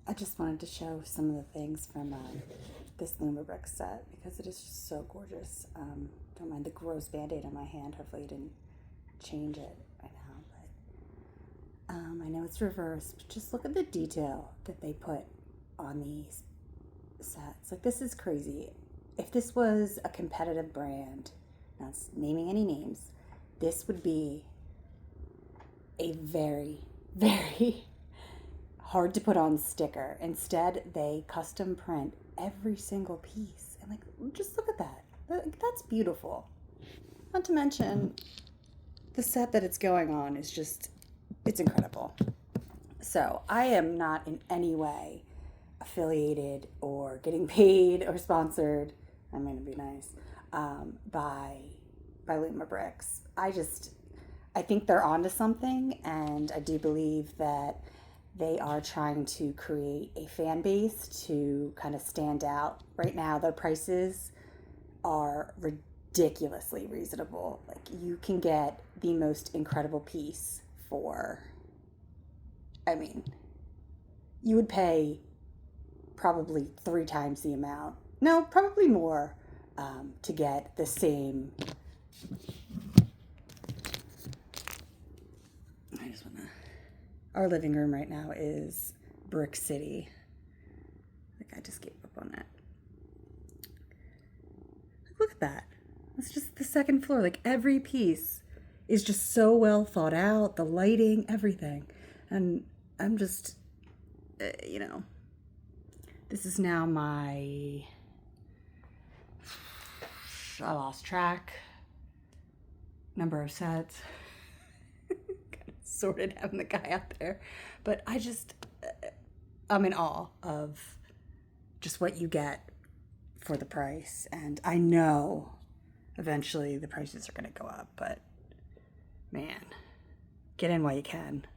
I just wanted to show some of the things from this lumibricks set because it is just so gorgeous. Don't mind the gross band-aid on my hand. Hopefully you didn't change it right now. But I know it's reversed, but just look at the detail that they put on these sets. Like, this is crazy. If this was a competitive brand, not naming any names, this would be a very, very hard to put on sticker. Instead, they custom print every single piece. And like, just look at that. That's beautiful. Not to mention, the set that it's going on is just, it's incredible. So I am not in any way affiliated or getting paid or sponsored. I'm going to be nice, by lumibricks. I think they're onto something, and I do believe that they are trying to create a fan base to kind of stand out. Right now, their prices are ridiculously reasonable. Like, you can get the most incredible piece for, I mean, you would pay probably 3 times the amount. No, probably more, to get the same. I just want to. Our living room right now is Brick City. Like, I just gave up on it. Look at that. It's just the second floor. Like, every piece is just so well thought out. The lighting, everything. And I'm just, this is now my, I lost track, number of sets. Kind of sorted having the guy out there. But I'm in awe of just what you get for the price. And I know eventually the prices are going to go up, but man, get in while you can.